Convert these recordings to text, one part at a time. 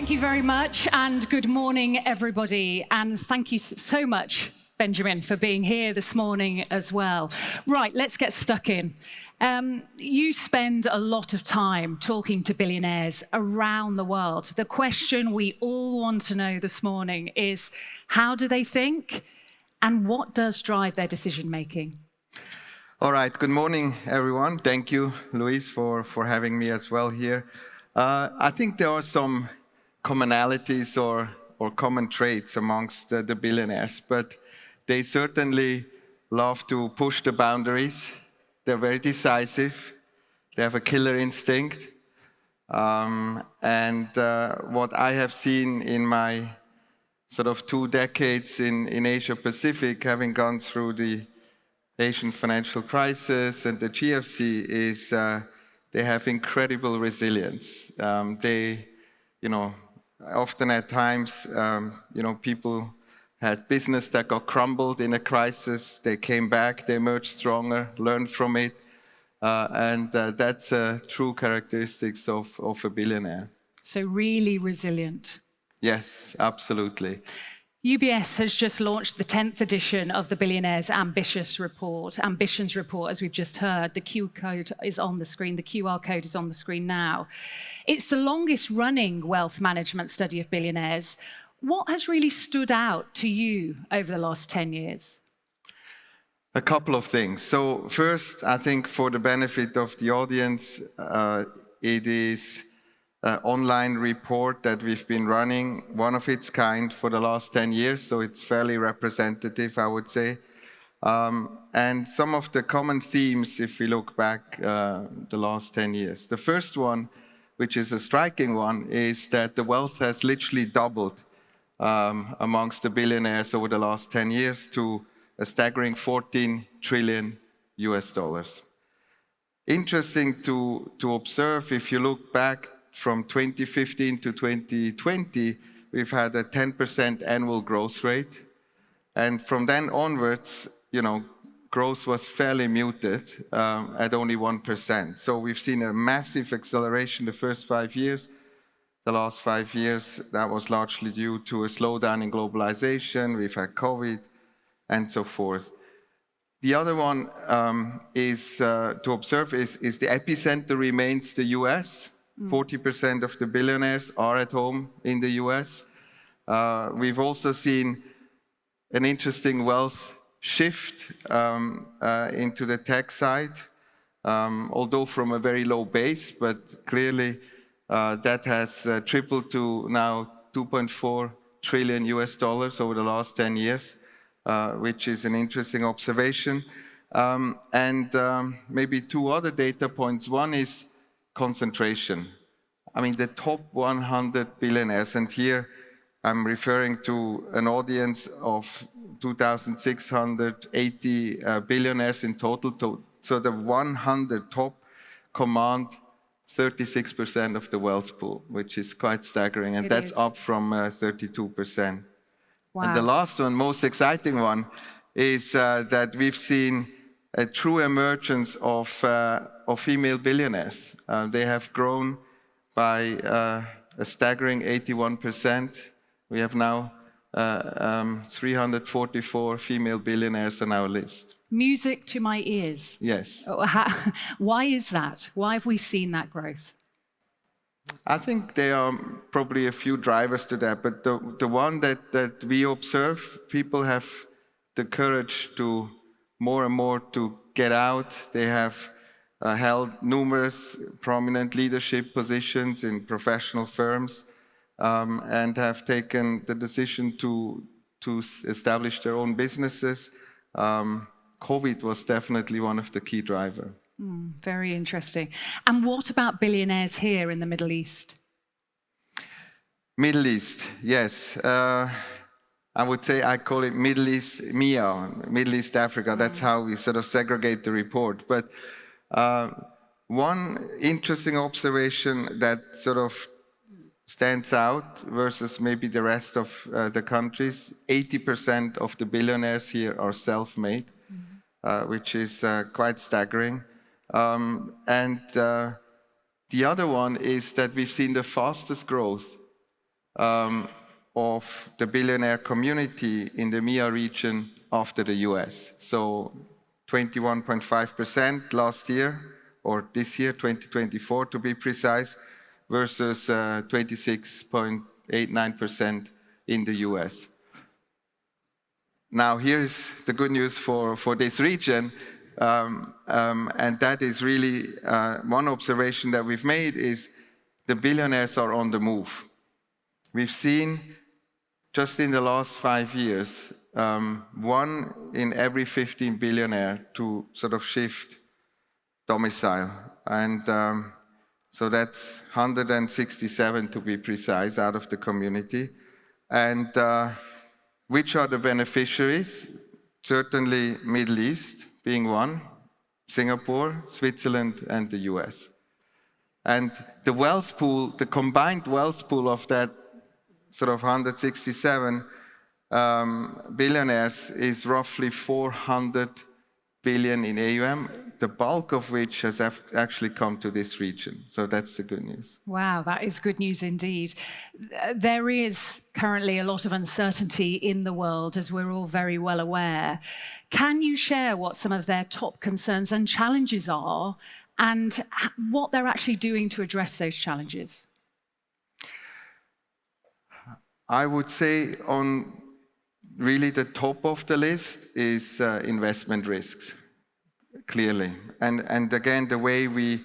Thank you very much, and good morning, everybody. And thank you so much, Benjamin, for being here this morning as well. Right, let's get stuck in. You spend a lot of time talking to billionaires around the world. The question we all want to know this morning is, how do they think, and what does drive their decision-making? All right, good morning, everyone. Thank you, Luis, for having me as well here. I think there are some commonalities or common traits amongst the billionaires, but they certainly love to push the boundaries. They're very decisive. They have a killer instinct. And what I have seen in my sort of 2 decades in Asia Pacific, having gone through the Asian financial crisis and the GFC, is they have incredible resilience. Often at times, people had business that got crumbled in a crisis. They came back, they emerged stronger, learned from it. And that's true characteristics of a billionaire. So really resilient. Yes, absolutely. UBS has just launched the 10th edition of the Billionaires Ambitions Report, as we've just heard. The QR code is on the screen. The QR code is on the screen now. It's the longest running wealth management study of billionaires. What has really stood out to you over the last 10 years? A couple of things. So first, I think for the benefit of the audience, it is an online report that we've been running, one of its kind for the last 10 years, so it's fairly representative, I would say. And some of the common themes, if we look back the last 10 years. The first one, which is a striking one, is that the wealth has literally doubled amongst the billionaires over the last 10 years to a staggering $14 trillion. Interesting to observe, if you look back from 2015 to 2020, we've had a 10% annual growth rate. And from then onwards, growth was fairly muted at only 1%. So we've seen a massive acceleration the first 5 years. The last 5 years, that was largely due to a slowdown in globalization. We've had COVID and so forth. The other one is to observe is the epicenter remains the US. 40% of the billionaires are at home in the US. We've also seen an interesting wealth shift into the tech side, although from a very low base, but clearly that has tripled to now $2.4 trillion over the last 10 years, which is an interesting observation. And maybe 2 other data points. One is concentration. I mean, the top 100 billionaires, and here I'm referring to an audience of 2,680 billionaires in total. So the 100 top command 36% of the wealth pool, which is quite staggering, and that's up from 32%. Wow. And the last one, most exciting one, is that we've seen a true emergence of female billionaires. They have grown by a staggering 81%. We have now 344 female billionaires on our list. Music to my ears. Yes. Why is that? Why have we seen that growth? I think there are probably a few drivers to that, but the one that we observe, people have the courage to more and more to get out. They have held numerous prominent leadership positions in professional firms and have taken the decision to establish their own businesses. COVID was definitely one of the key drivers. Very interesting. And what about billionaires here in the Middle East? Middle East, yes. I would say I call it Middle East, MEA, Middle East Africa. That's how we sort of segregate the report. But one interesting observation that sort of stands out versus maybe the rest of the countries, 80% of the billionaires here are self-made, which is quite staggering. And the other one is that we've seen the fastest growth of the billionaire community in the MEA region after the US. So 21.5% last year, or this year, 2024 to be precise, versus 26.89% in the US. Now, here's the good news for this region, and that is really one observation that we've made is the billionaires are on the move. We've seen just in the last 5 years, 1 in every 15 billionaire to sort of shift domicile. And so that's 167 to be precise out of the community. And which are the beneficiaries? Certainly Middle East being one, Singapore, Switzerland, and the US. And the wealth pool, the combined wealth pool of that sort of 167 billionaires is roughly 400 billion in AUM, the bulk of which has actually come to this region. So that's the good news. Wow, that is good news indeed. There is currently a lot of uncertainty in the world, as we're all very well aware. Can you share what some of their top concerns and challenges are, and what they're actually doing to address those challenges? I would say on really the top of the list is investment risks, clearly. And again, the way we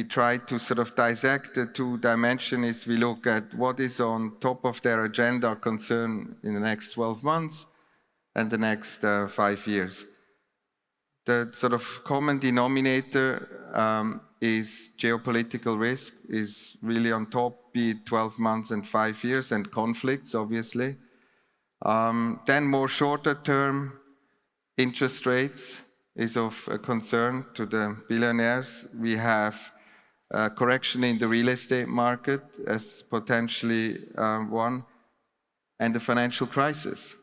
try to sort of dissect the two dimensions is we look at what is on top of their agenda or concern in the next 12 months and the next 5 years. The sort of common denominator is geopolitical risk is really on top, be it 12 months and 5 years, and conflicts, obviously. Then more shorter term, interest rates is of a concern to the billionaires. We have a correction in the real estate market as potentially one, and the financial crisis,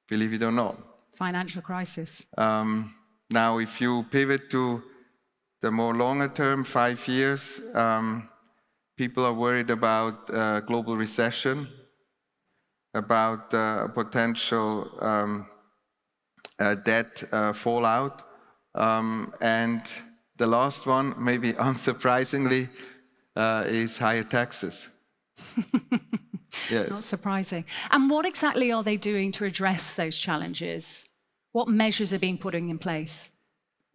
believe it or not. Financial crisis. Now, if you pivot to the more longer term, 5 years, people are worried about global recession, about potential debt fallout. And the last one, maybe unsurprisingly, is higher taxes. Yes. Not surprising. And what exactly are they doing to address those challenges? What measures are being put in place?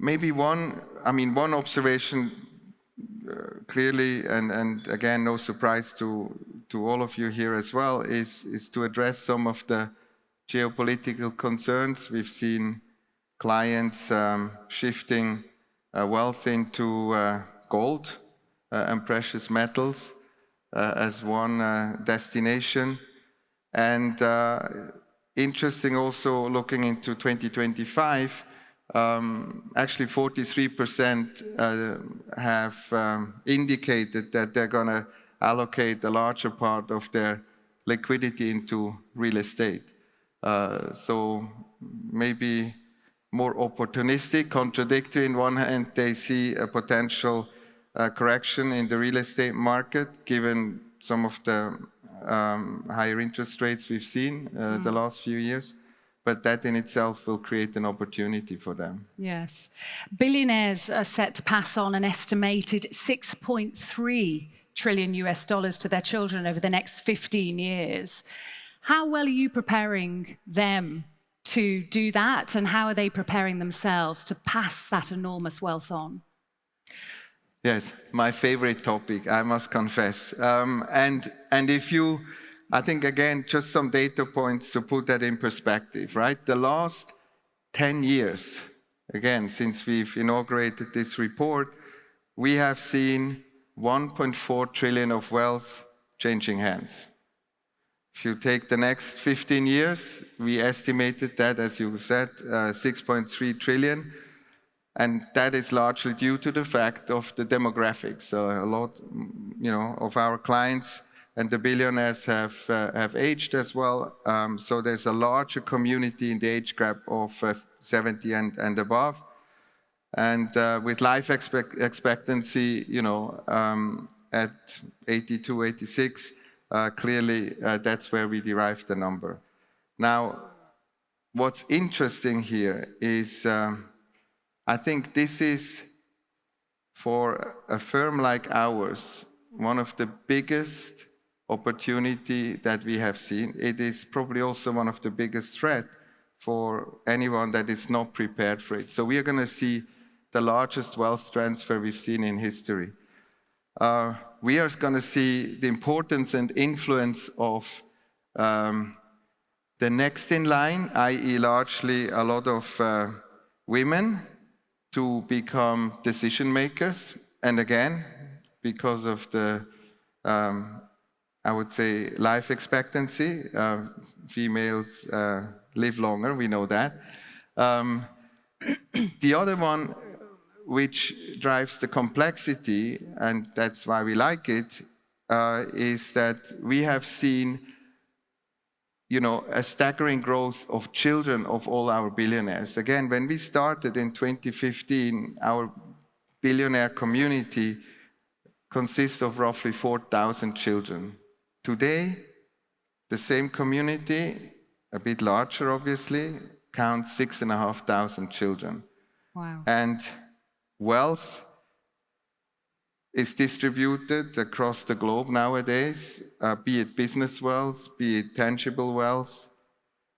Maybe one observation clearly, and again, no surprise to all of you here as well, is to address some of the geopolitical concerns. We've seen clients shifting wealth into gold and precious metals as one destination. And interesting also looking into 2025, actually 43% have indicated that they're going to allocate a larger part of their liquidity into real estate. So maybe more opportunistic, contradictory. In one hand, they see a potential correction in the real estate market, given some of the higher interest rates we've seen the last few years. But that in itself will create an opportunity for them. Yes. Billionaires are set to pass on an estimated $6.3 trillion to their children over the next 15 years. How well are you preparing them to do that, and how are they preparing themselves to pass that enormous wealth on? Yes, my favorite topic, I must confess. And if you, I think again, just some data points to put that in perspective, right? The last 10 years, again, since we've inaugurated this report, we have seen 1.4 trillion of wealth changing hands. If you take the next 15 years, we estimated that, as you said, 6.3 trillion. And that is largely due to the fact of the demographics. So a lot, of our clients and the billionaires have aged as well. So there's a larger community in the age gap of 70 and above. And with life expectancy, at 82, 86, clearly that's where we derive the number. Now, what's interesting here is I think this is, for a firm like ours, one of the biggest opportunity that we have seen. It is probably also one of the biggest threat for anyone that is not prepared for it. So we are going to see the largest wealth transfer we've seen in history. We are going to see the importance and influence of the next in line, i.e. largely a lot of women, to become decision makers. And again, because of the, I would say, life expectancy, females live longer, we know that. The other one, which drives the complexity, and that's why we like it, is that we have seen a staggering growth of children of all our billionaires. Again, when we started in 2015, our billionaire community consists of roughly 4,000 children. Today, the same community, a bit larger obviously, counts 6,500 children. Wow. And wealth is distributed across the globe nowadays, be it business wealth, be it tangible wealth,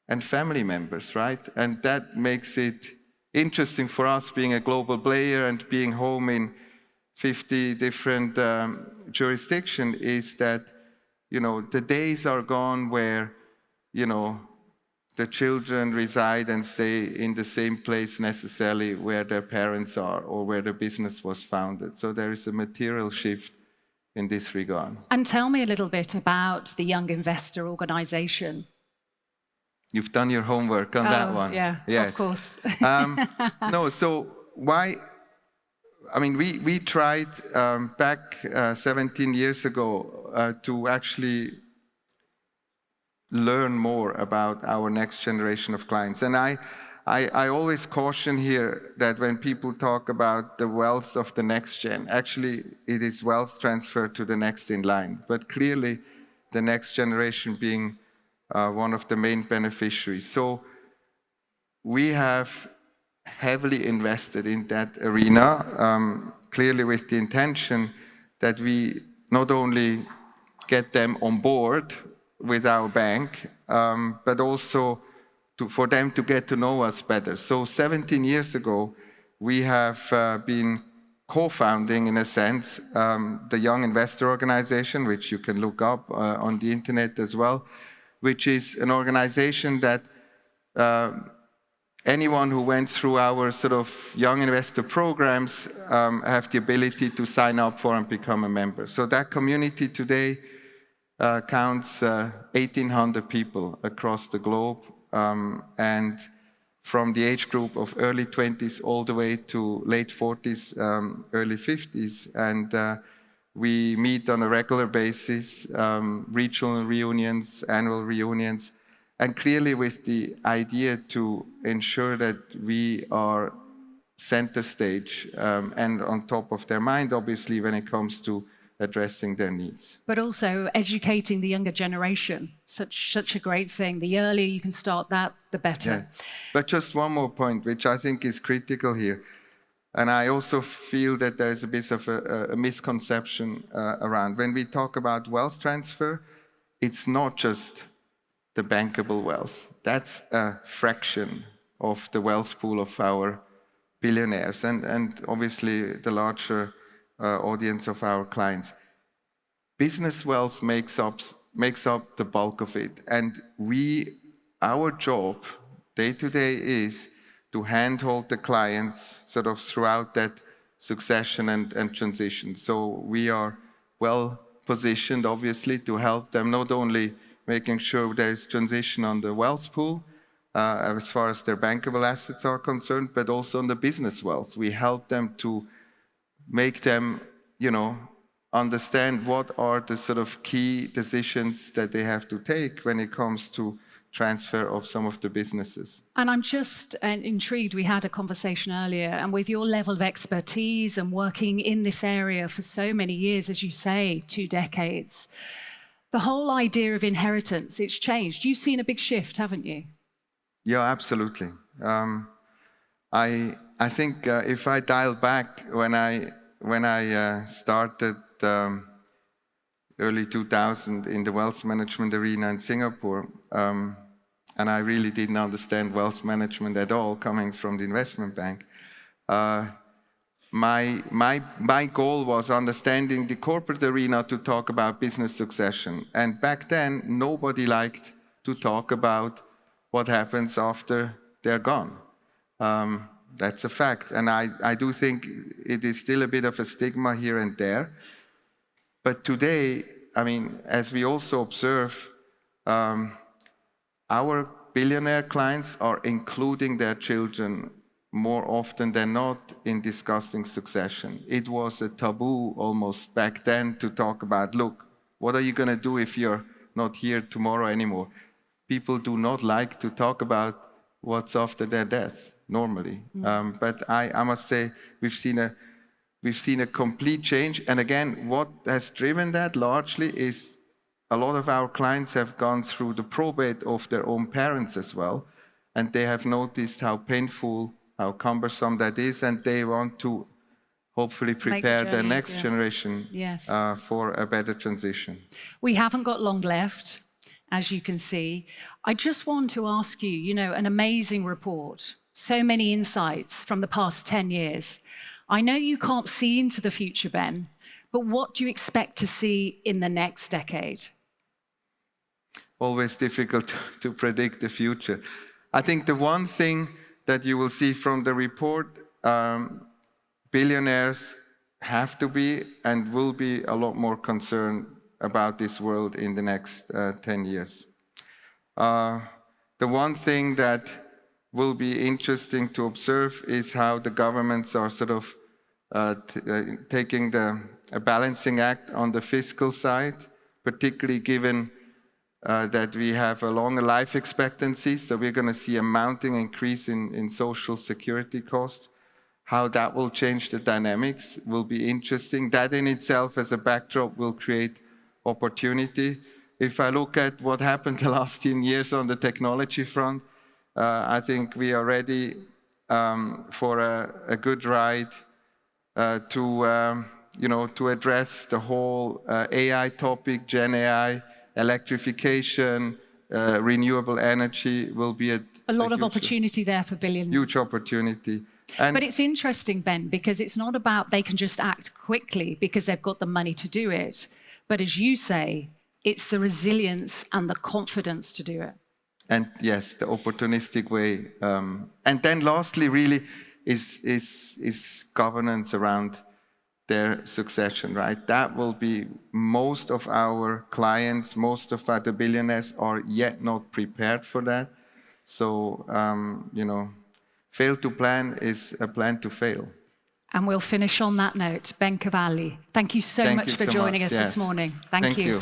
and family members, right? And that makes it interesting for us, being a global player and being home in 50 different jurisdictions, is that, the days are gone where, the children reside and stay in the same place necessarily where their parents are or where the business was founded. So there is a material shift in this regard. And tell me a little bit about the Young Investor Organization. You've done your homework on that one. Yeah, yes. Of course. No, so why? I mean, we tried back 17 years ago to actually learn more about our next generation of clients. And I always caution here that when people talk about the wealth of the next gen, actually it is wealth transfer to the next in line. But clearly the next generation being one of the main beneficiaries. So we have heavily invested in that arena, clearly with the intention that we not only get them on board with our bank, but also for them to get to know us better. So 17 years ago, we have been co-founding, in a sense, the Young Investor Organization, which you can look up on the internet as well, which is an organization that anyone who went through our sort of young investor programs have the ability to sign up for and become a member. So that community today counts 1,800 people across the globe, and from the age group of early 20s all the way to late 40s, early 50s. And we meet on a regular basis, regional reunions, annual reunions, and clearly with the idea to ensure that we are center stage and on top of their mind, obviously, when it comes to addressing their needs. But also educating the younger generation, such a great thing. The earlier you can start that, the better. Yeah. But just one more point, which I think is critical here. And I also feel that there is a bit of a misconception around. When we talk about wealth transfer, it's not just the bankable wealth. That's a fraction of the wealth pool of our billionaires and obviously the larger audience of our clients. Business wealth makes up the bulk of it. And our job day to day is to handhold the clients sort of throughout that succession and transition. So we are well positioned, obviously, to help them, not only making sure there is transition on the wealth pool, as far as their bankable assets are concerned, but also on the business wealth. We help them to make them, understand what are the sort of key decisions that they have to take when it comes to transfer of some of the businesses. And I'm just intrigued. We had a conversation earlier, and with your level of expertise and working in this area for so many years, as you say, 2 decades, The whole idea of inheritance, it's changed. You've seen a big shift, haven't you? Yeah, absolutely. I think if I dial back when I started early 2000 in the wealth management arena in Singapore, and I really didn't understand wealth management at all, coming from the investment bank. My goal was understanding the corporate arena to talk about business succession. And back then, nobody liked to talk about what happens after they're gone. That's a fact. And I do think it is still a bit of a stigma here and there. But today, I mean, as we also observe, our billionaire clients are including their children more often than not in discussing succession. It was a taboo almost back then to talk about, look, what are you going to do if you're not here tomorrow anymore? People do not like to talk about what's after their death normally. But I must say we've seen a complete change. And again, what has driven that largely is a lot of our clients have gone through the probate of their own parents as well. And they have noticed how painful, how cumbersome that is. And they want to hopefully prepare the next generation for a better transition. We haven't got long left, as you can see. I just want to ask you, you know, an amazing report, so many insights from the past 10 years. I know you can't see into the future, Ben, but what do you expect to see in the next decade? Always difficult to predict the future. I think the one thing that you will see from the report, billionaires have to be and will be a lot more concerned about this world in the next 10 years. The one thing that will be interesting to observe is how the governments are sort of taking a balancing act on the fiscal side, particularly given that we have a longer life expectancy. So we're going to see a mounting increase in social security costs. How that will change the dynamics will be interesting. That in itself as a backdrop will create opportunity. If I look at what happened the last 10 years on the technology front, I think we are ready for a good ride to address the whole AI topic, Gen AI, electrification, renewable energy will be a lot of opportunity there for billionaires. Huge opportunity. But it's interesting, Ben, because it's not about they can just act quickly because they've got the money to do it. But as you say, it's the resilience and the confidence to do it. And yes, the opportunistic way. And then lastly, really, is governance around their succession, right? That will be most of our clients, most of the billionaires are yet not prepared for that. So, fail to plan is a plan to fail. And we'll finish on that note. Ben Cavalli, thank you so much for joining us this morning. Thank you.